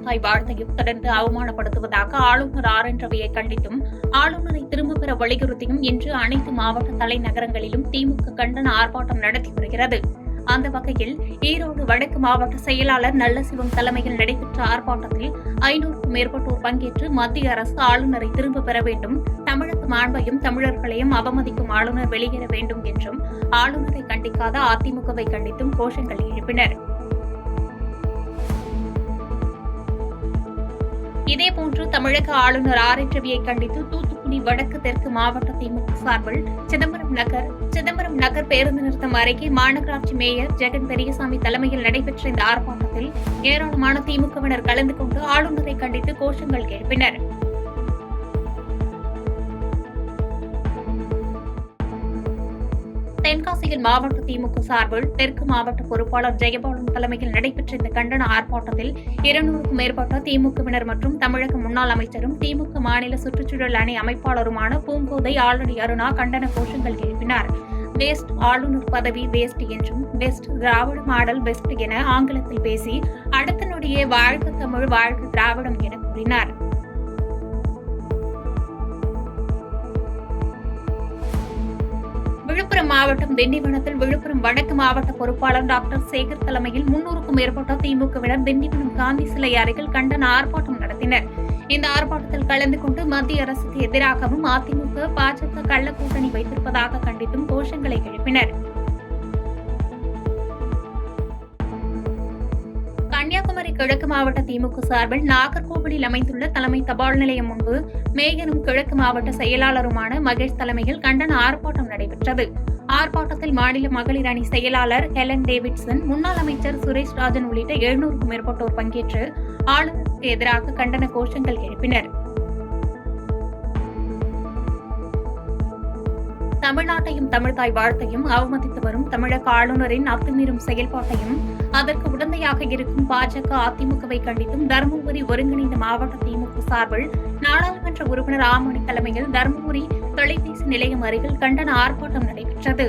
தமிழ்தாய் வாழ்த்தையும் தொடர்ந்து அவமானப்படுத்துவதாக ஆளுநர் ஆர் என் ரவியை கண்டித்தும் ஆளுநரை திரும்பப் பெற வலியுறுத்தியும் இன்று அனைத்து மாவட்ட தலைநகரங்களிலும் திமுக கண்டன ஆர்ப்பாட்டம் நடத்தி வருகிறது. அந்த வகையில் ஈரோடு வடக்கு மாவட்ட செயலாளர் நல்லசிவம் தலைமையில் நடைபெற்ற ஆர்ப்பாட்டத்தில் 500க்கும் மேற்பட்டோர் பங்கேற்று மத்திய அரசு ஆளுநரை திரும்பப் பெற வேண்டும், தமிழக மாண்பையும் தமிழர்களையும் அவமதிக்கும் ஆளுநர் வெளியேற வேண்டும் என்றும் ஆளுநரை கண்டிக்காத அதிமுகவை கண்டித்தும் கோஷங்கள் எழுப்பினர். இதேபோன்று தமிழக ஆளுநர் ஆர் என் ரவியை கண்டித்து தூத்துக்குடி வடக்கு தெற்கு மாவட்ட திமுக சார்பில் சிதம்பரம் நகர் பேருந்து நிறுத்தம் அருகே மாநகராட்சி மேயர் ஜெகன் பெரியசாமி தலைமையில் நடைபெற்ற இந்த ஆர்ப்பாட்டத்தில் ஏராளமான திமுகவினர் கலந்து கொண்டு ஆளுநரை கண்டித்து கோஷங்கள் எழுப்பினர். தென்காசியில் மாவட்ட திமுக சார்பில் தெற்கு மாவட்ட பொறுப்பாளர் ஜெயபாலன் தலைமையில் நடைபெற்ற இந்த கண்டன ஆர்ப்பாட்டத்தில் 200க்கும் மேற்பட்ட திமுகவினர் மற்றும் தமிழக முன்னாள் அமைச்சரும் திமுக மாநில சுற்றுச்சூழல் அணி அமைப்பாளருமான பூங்கோதை ஆலடி அருணா கண்டன கோஷங்கள் எழுப்பினார். வேஸ்ட் ஆளுநர் பதவி வேஸ்ட் என்றும் பெஸ்ட் திராவிட மாடல் பெஸ்ட் என ஆங்கிலத்தில் பேசி அடுத்த நொடியே வாழ்க தமிழ் வாழ்க திராவிடம் என கூறினார். விழுப்புரம் மாவட்டம் திண்டிவனத்தில் விழுப்புரம் வடக்கு மாவட்ட பொறுப்பாளர் டாக்டர் சேகர் தலைமையில் 300க்கும் மேற்பட்ட திமுகவினர் திண்டிவனம் காந்தி சிலை அருகில் கண்டன ஆர்ப்பாட்டம் நடத்தினர். இந்த ஆர்ப்பாட்டத்தில் கலந்து கொண்டு மத்திய அரசுக்கு எதிராகவும் அதிமுக பாஜக கள்ள கூட்டணி வைத்திருப்பதாக கண்டித்தும் கோஷங்களை எழுப்பினர். கன்னியாகுமரி கிழக்கு மாவட்ட திமுக சார்பில் நாகர்கோவிலில் அமைந்துள்ள தலைமை தபால் நிலையம் முன்பு மேயரும் கிழக்கு மாவட்ட செயலாளருமான மகேஷ் தலைமையில் கண்டன ஆர்ப்பாட்டம் நடைபெற்றது. ஆர்ப்பாட்டத்தில் மாநில மகளிர் அணி செயலாளர் ஹெலன் டேவிட்சன், முன்னாள் அமைச்சர் சுரேஷ் ராஜன் உள்ளிட்ட 700க்கும் மேற்பட்டோர் பங்கேற்று ஆளுநருக்கு எதிராக கண்டன கோஷங்கள் எழுப்பினர். தமிழ்நாட்டையும் தமிழ்தாய் வாழ்த்தையும் அவமதித்து வரும் தமிழக ஆளுநரின் அத்துமீறும் செயல்பாட்டையும் அதற்கு உடந்தையாக இருக்கும் பாஜக அதிமுகவை கண்டித்தும் தருமபுரி ஒருங்கிணைந்த மாவட்ட திமுக சார்பில் நாடாளுமன்ற உறுப்பினர் ஆமணி தலைமையில் தருமபுரி தொலைபேசி நிலையம் அருகில் கண்டன ஆர்ப்பாட்டம் நடைபெற்றது.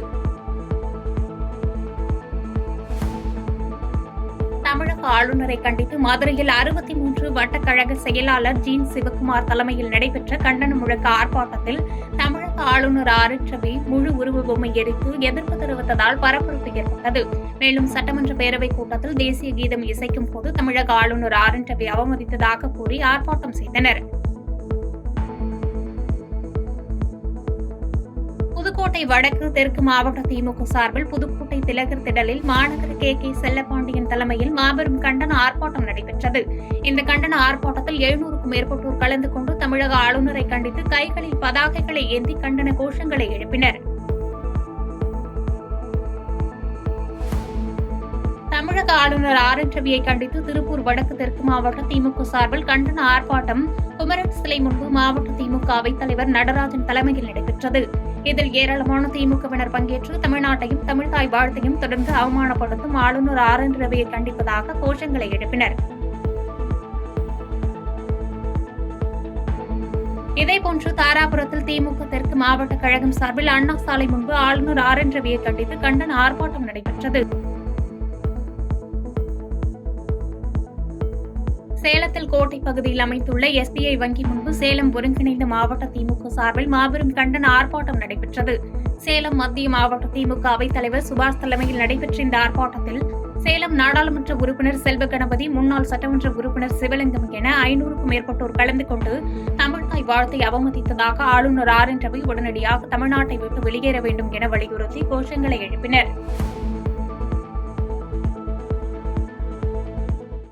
தமிழக ஆளுநரை கண்டித்து மதுரையில் 63 வட்டக்கழக செயலாளர் ஜீன் சிவக்குமார் தலைமையில் நடைபெற்ற கண்டன முழக்க ஆர்ப்பாட்டத்தில் தமிழக ஆளுநர் ஆர் என் ரவி முழு உருவ பொம்மை எரித்து எதிர்ப்பு தெரிவித்ததால் பரபரப்பு ஏற்பட்டது. மேலும் சட்டமன்ற பேரவைக் கூட்டத்தில் தேசிய கீதம் இசைக்கும் போது தமிழக ஆளுநர் ஆர் என் ரவி அவமதித்ததாக கூறி ஆர்ப்பாட்டம் செய்தனர். புதுக்கோட்டை வடக்கு தெற்கு மாவட்ட திமுக சார்பில் புதுக்கோட்டை திலகர் திடலில் மாநகர கே செல்லப்பாண்டியன் தலைமையில் மாபெரும் கண்டன ஆர்ப்பாட்டம் நடைபெற்றது. இந்த கண்டன ஆர்ப்பாட்டத்தில் 700க்கும் மேற்பட்டோர் கலந்து கொண்டு தமிழக ஆளுநரை கண்டித்து கைகளில் பதாகைகளை ஏந்தி கண்டன கோஷங்களை எழுப்பினர். தமிழக ஆளுநர் ஆர் என் ரவியை கண்டித்து திருப்பூர் வடக்கு தெற்கு மாவட்ட திமுக சார்பில் கண்டன ஆர்ப்பாட்டம் குமரன் சிலை முன்பு மாவட்ட திமுக அவைத்தலைவர் நடராஜன் தலைமையில் நடைபெற்றது. இதில் ஏராளமான திமுகவினர் பங்கேற்று தமிழ்நாட்டையும் தமிழ்தாய் வாழ்த்தையும் தொடர்ந்து அவமானப்படுத்தும் ஆளுநர் ஆர் என் ரவியை கண்டிப்பதாக கோஷங்களை எழுப்பினர். இதேபோன்று தாராபுரத்தில் திமுக தெற்கு மாவட்ட கழகம் சார்பில் அண்ணா சாலை முன்பு ஆளுநர் ஆர் என் ரவியை கண்டித்து கண்டன ஆர்ப்பாட்டம் நடைபெற்றது. சேலத்தில் கோட்டை பகுதியில் அமைந்துள்ள எஸ்பிஐ வங்கி முன்பு சேலம் ஒருங்கிணைந்த மாவட்ட திமுக சார்பில் மாபெரும் கண்டன ஆர்ப்பாட்டம் நடைபெற்றது. சேலம் மத்திய மாவட்ட திமுக அவைத்தலைவர் சுபாஷ் தலைமையில் நடைபெற்ற இந்த ஆர்ப்பாட்டத்தில் சேலம் நாடாளுமன்ற உறுப்பினர் செல்வ கணபதி, முன்னாள் சட்டமன்ற உறுப்பினர் சிவலிங்கம் என 500க்கும் மேற்பட்டோர் கலந்து கொண்டு தமிழ்தாய் வாழ்த்தை அவமதித்ததாக ஆளுநர் ஆர் என் ரவி உடனடியாக தமிழ்நாட்டை விட்டு வெளியேற வேண்டும் என வலியுறுத்தி கோஷங்களை எழுப்பினர்.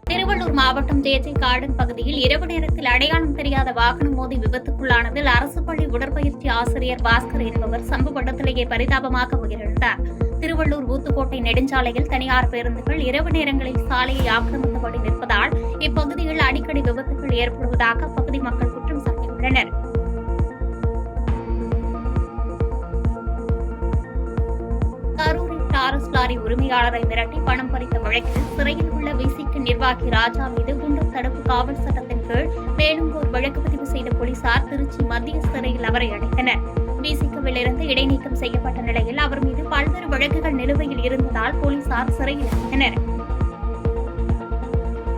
திருவள்ளூர் மாவட்டம் ஜே கார்டன் பகுதியில் இரவு நேரத்தில் அடையாளம் தெரியாத வாகனம் மோதி விபத்துக்குள்ளானதில் அரசு பள்ளி உடற்பயிற்சி ஆசிரியர் பாஸ்கர் என்பவர் சம்பவ இடத்திலேயே பரிதாபமாக உயிரிழந்தார். திருவள்ளூர் ஊத்துக்கோட்டை நெடுஞ்சாலையில் தனியார் பேருந்துகள் இரவு நேரங்களில் சாலையை ஆக்கிரமித்தபடி நிற்பதால் இப்பகுதியில் அடிக்கடி விபத்துகள் ஏற்படுவதாக அப்பகுதி மக்கள் குற்றம் சாட்டியுள்ளனர். கரூரில் டாரஸ் லாரி உரிமையாளரை மிரட்டி பணம் பறித்த வழக்கில் சிறையில் உள்ள விசிக நிர்வாகி ராஜா மீது குண்டர் தடுப்பு காவல் சட்டத்தின் கீழ் மேலும் ஒரு வழக்கு பதிவு செய்த போலீசார் திருச்சி மத்திய சிறையில் அவரை அடைத்தனர். விசிகவில் இருந்து இடைநீக்கம் செய்யப்பட்ட நிலையில் அவர் மீது பல்வேறு வழக்குகள் நிலுவையில் இருந்ததால் போலீசார் சிறையில் அடைத்தனர்.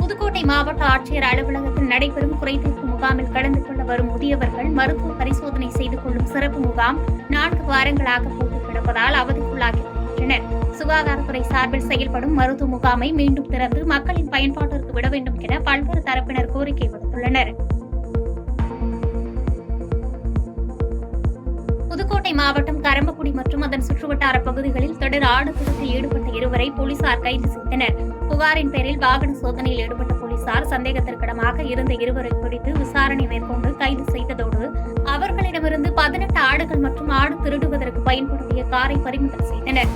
புதுக்கோட்டை மாவட்ட ஆட்சியர் அலுவலகத்தில் நடைபெறும் குறைதீர்ப்பு முகாமில் கலந்து கொள்ள வரும் முதியவர்கள் மருத்துவ பரிசோதனை செய்து கொள்ளும் சிறப்பு முகாம் 4 வாரங்களாக பூட்டி கிடப்பதால் அவதிக்குள்ளாகி வருகின்றனர். சுகாதாரத்துறை சார்பில் செயல்படும் மருத்துவ முகாமை மீண்டும் திறந்து மக்களின் பயன்பாட்டிற்கு விட வேண்டும் என பல்வேறு தரப்பினர் கோரிக்கை விடுத்துள்ளனர். புதுக்கோட்டை மாவட்டம் கரம்பக்குடி மற்றும் அதன் சுற்றுவட்டார பகுதிகளில் தொடர் ஆடு திருட்டில் ஈடுபட்ட 2 போலீசார் கைது செய்தனர். புகாரின் பேரில் வாகன சோதனையில் ஈடுபட்ட போலீசார் சந்தேகத்திற்கிடமாக இருந்த 2 பிடித்து விசாரணை மேற்கொண்டு கைது செய்ததோடு அவர்களிடமிருந்து 18 ஆடுகள் மற்றும் ஆடு திருடுவதற்கு பயன்படுத்திய காரை பறிமுதல் செய்தனர்.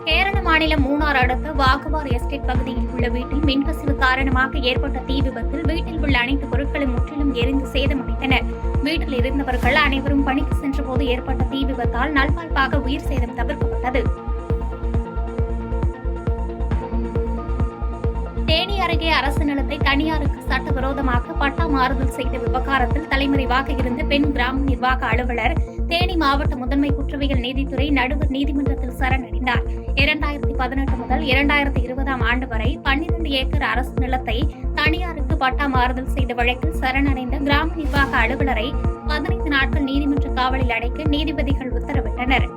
கேரள மாநிலம் மூணார் அடுத்த வாகவார் எஸ்டேட் பகுதியில் உள்ள வீட்டில் மின்கசிவு காரணமாக ஏற்பட்ட தீ விபத்தில் வீட்டில் உள்ள அனைத்து பொருட்களும் முற்றிலும் எரிந்து சேதமடைந்தன. வீட்டில் இருந்தவர்கள் அனைவரும் பணிக்கு சென்றபோது ஏற்பட்ட தீ விபத்தால் நல்வாய்ப்பாக உயிர் சேதம் தவிர்க்கப்பட்டது. தேனி அருகே அரசு நிலத்தை தனியாருக்கு சட்டவிரோதமாக பட்டா மாறுதல் செய்த விவகாரத்தில் தலைமறைவாக இருந்த பெண் கிராம நிர்வாக அலுவலர் தேனி மாவட்ட முதன்மை குற்றவியல் நீதித்துறை நடுவர் நீதிமன்றத்தில் சரணடைந்தார். 2018 முதல் 2020 ஆண்டு வரை 12 ஏக்கர் அரசு நிலத்தை தனியாருக்கு பட்டா மாறுதல் செய்த வழக்கில் சரணடைந்த கிராம நிர்வாக அலுவலரை 15 நாட்கள் நீதிமன்ற காவலில் அடைக்க நீதிபதிகள் உத்தரவிட்டனர்.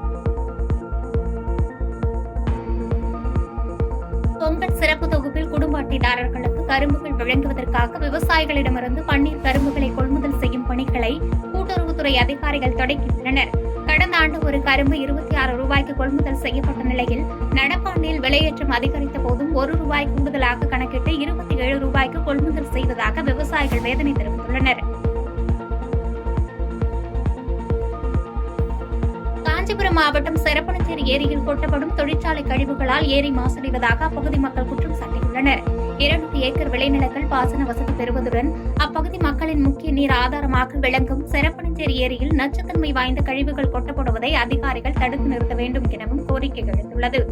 பொங்கல் சிறப்பு தொகுப்பில் குடும்ப அட்டைதாரர்களுக்கு கரும்புகள் வழங்குவதற்காக விவசாயிகளிடமிருந்து பன்னீர் கரும்புகளை கொள்முதல் செய்யும் பணிகளை கூட்டுறவுத்துறை அதிகாரிகள் தொடங்கியுள்ளனர். கடந்த ஆண்டு ஒரு கரும்பு 26 ரூபாய்க்கு கொள்முதல் செய்யப்பட்ட நிலையில் நடப்பாண்டில் விலையேற்றம் அதிகரித்த போதும் ₹1 கூடுதலாக கணக்கிட்டு 27 ரூபாய்க்கு கொள்முதல் செய்வதாக விவசாயிகள் வேதனை தெரிவித்துள்ளனர். காஞ்சிபுரம் மாவட்டம் செரப்பனச்சேரி ஏரியில் கொட்டப்படும் தொழிற்சாலை கழிவுகளால் ஏரி மாசடைவதாக அப்பகுதி மக்கள் குற்றம் சாட்டியுள்ளனர். 200 ஏக்கர் விளைநிலங்கள் பாசன வசதி பெறுவதுடன் அப்பகுதி மக்களின் முக்கிய நீர் ஆதாரமாக விளங்கும் செரப்பனச்சேரி ஏரியில் நச்சுத்தன்மை வாய்ந்த கழிவுகள் கொட்டப்படுவதை அதிகாரிகள் தடுத்து நிறுத்த வேண்டும் எனவும் கோரிக்கை எழுந்துள்ளது.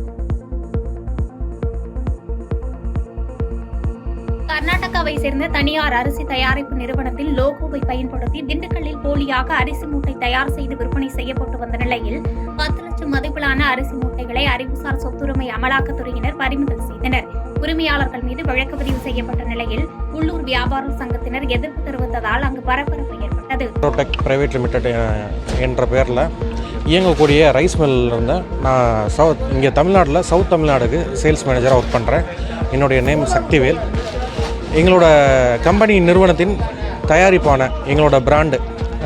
கர்நாடகாவை சேர்ந்த தனியார் அரிசி தயாரிப்பு நிறுவனத்தில் லோகோவை பயன்படுத்தி திண்டுக்கல்லில் போலியாக அரிசி மூட்டை தயார் செய்து விற்பனை செய்யப்பட்டு வந்த நிலையில் 10 லட்சம் மதிப்பிலான அரிசி மூட்டைகளை அறிவுசார் சொத்துரிமை அமலாக்கத்துறையினர் பறிமுதல் செய்தனர். உரிமையாளர்கள் மீது வழக்கு பதிவு செய்யப்பட்ட நிலையில் உள்ளூர் வியாபார சங்கத்தினர் எதிர்ப்பு தெரிவித்ததால் அங்கு பரபரப்பு ஏற்பட்டது. பிரைவேட் லிமிடெட் என்ற பெயரில் இயங்கக்கூடிய ரைஸ் மில்லில் இருந்த நான் இங்கே தமிழ்நாட்டில் சவுத் தமிழ்நாடுக்கு சேல்ஸ் மேனேஜராக ஒர்க் பண்ணுறேன். என்னுடைய நேம் சக்திவேல். எங்களோட கம்பெனி நிறுவனத்தின் தயாரிப்பான எங்களோட பிராண்டு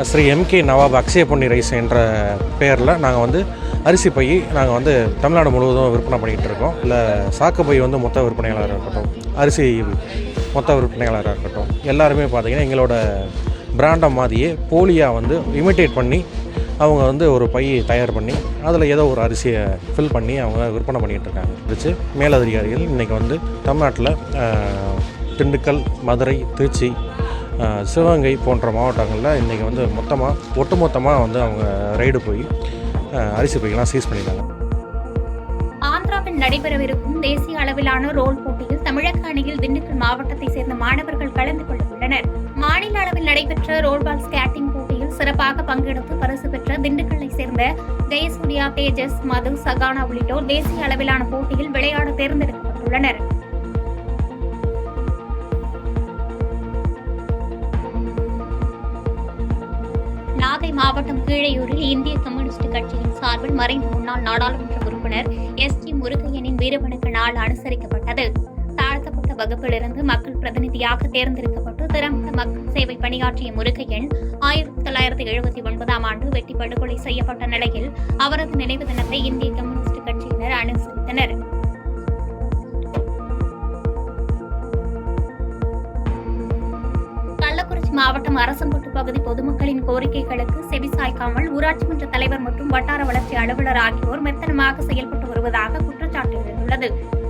ஸ்ரீ MK நவாப் அக்ஷய பொன்னி ரைஸ் என்ற பெயரில் நாங்கள் அரிசி பை நாங்கள் தமிழ்நாடு முழுவதும் விற்பனை பண்ணிக்கிட்டு இருக்கோம். இல்லை சாக்கு பை மொத்த விற்பனையாளராக இருக்கட்டும், அரிசி மொத்த விற்பனையாளராக இருக்கட்டும், எல்லாருமே பார்த்திங்கன்னா எங்களோட பிராண்டை மாதிரியே போலியாக இமிட்டேட் பண்ணி அவங்க ஒரு பை தயார் பண்ணி அதில் ஏதோ ஒரு அரிசியை ஃபில் பண்ணி அவங்க விற்பனை பண்ணிகிட்டு இருக்காங்க. மேலதிகாரிகள் இன்றைக்கி தமிழ்நாட்டில் திண்டுக்கல், மதுரை, திருச்சி, சிவகங்கை போன்ற மாவட்டங்களில் இன்றைக்கி ஒட்டுமொத்தமாக அவங்க ரைடு போய் அரிசி பையெல்லாம் சீஸ் பண்ணிட்டாங்க. ஆந்திராவில் நடைபெறவிருக்கும் தேசிய அளவிலான ரோல் போட்டியில் தமிழக அணியில் திண்டுக்கல் மாவட்டத்தை சேர்ந்த மாணவர்கள் கலந்து கொள்ள உள்ளனர். மாநில அளவில் நடைபெற்ற ரோல்பால் ஸ்கேட்டிங் போட்டியில் சிறப்பாக பங்கெடுத்து பரிசு பெற்ற திண்டுக்கல்லை சேர்ந்த ஜெயசூர்யா, தேஜஸ், மது, சகானா உள்ளிட்டோர் தேசிய அளவிலான போட்டியில் விளையாட தேர்ந்தெடுக்கப்பட்டுள்ளனர். நாகை மாவட்டம் கீழையூரில் இந்திய கம்யூனிஸ்ட் கட்சியின் சார்பில் மறைந்த முன்னாள் நாடாளுமன்ற உறுப்பினர் SG முருகையனின் வீரவணக்க நாள் அனுசரிக்கப்பட்டது. தாழ்த்தப்பட்ட வகுப்பிலிருந்து மக்கள் பிரதிநிதியாக தேர்ந்தெடுக்கப்பட்டு திறம்பட மக்கள் சேவை பணியாற்றிய முருகையன் 1979 ஆண்டு வெட்டி படுகொலை செய்யப்பட்ட நிலையில் அவரது நினைவு தினத்தை இந்திய கம்யூனிஸ்ட் கட்சியினர் அனுசரித்தனர். கள்ளக்குறிச்சி மாவட்டம் அரசம்பட்டு பகுதி பொதுமக்களின் கோரிக்கைகளுக்கு செவிசாய்க்காமல் ஊராட்சி மன்ற தலைவர் மற்றும் வட்டார வளர்ச்சி அலுவலர் ஆகியோர் மெத்தனமாக செயல்பட்டு வருவதாக குற்றச்சாட்டு எழுந்துள்ளது.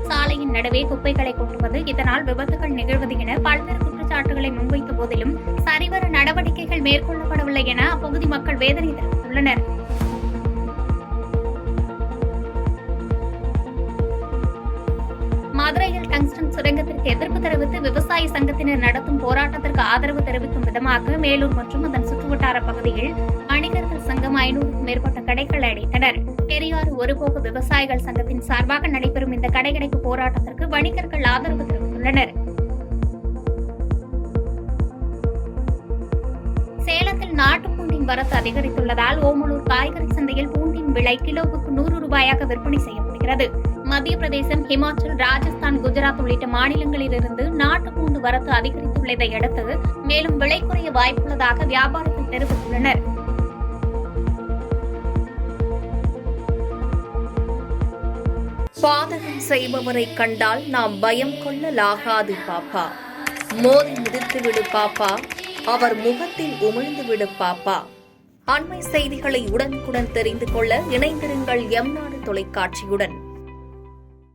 சாலையின் நடுவே குப்பைகளை கொட்டுவது, இதனால் விபத்துகள் நிகழ்வது என பல்வேறு குற்றச்சாட்டுகளை முன்வைத்த போதிலும் சரிவர நடவடிக்கைகள் மேற்கொள்ளப்படவில்லை என அப்பகுதி மக்கள் வேதனை தெரிவித்துள்ளனர். மதுரையில் டங்ஸ்டன் சுரங்கத்திற்கு எதிர்ப்பு தெரிவித்து விவசாய சங்கத்தினர் நடத்தும் போராட்டத்திற்கு ஆதரவு தெரிவிக்கும் விதமாக மேலூர் மற்றும் அதன் சுற்றுவட்டார பகுதியில் வணிகர்கள் சங்கம் 500க்கும் மேற்பட்ட கடைகள் அடைத்தனர். பெரியாறு ஒருபோக விவசாயிகள் சங்கத்தின் சார்பாக நடைபெறும் இந்த கடையடைப்பு போராட்டத்திற்கு வணிகர்கள் ஆதரவு தெரிவித்துள்ளனர். சேலத்தில் நாட்டு பூண்டின் வரத்து அதிகரித்துள்ளதால் ஓமலூர் காய்கறி சந்தையில் பூண்டின் விலை கிலோவுக்கு 100 ரூபாயாக விற்பனை செய்யப்படுகிறது. மத்திய பிரதேசம், ஹிமாச்சல், ராஜஸ்தான், குஜராத் உள்ளிட்ட மாநிலங்களிலிருந்து நாட்டு பூண்டு வரத்து அதிகரித்துள்ளதை அடுத்து மேலும் விலை குறைய வாய்ப்புள்ளதாக வியாபாரிகள் தெரிவித்துள்ளனர். பாதகம் செய்பவரை கண்டால் நாம் பயம் கொள்ளலாகாது பாப்பா. மோதி மிதித்துவிடு பாப்பா, அவர் முகத்தில் உமிழ்ந்துவிடு பாப்பா. அண்மை செய்திகளை உடனுக்குடன் தெரிந்து கொள்ள இணைந்திருங்கள் எம் நாடு தொலைக்காட்சியுடன்.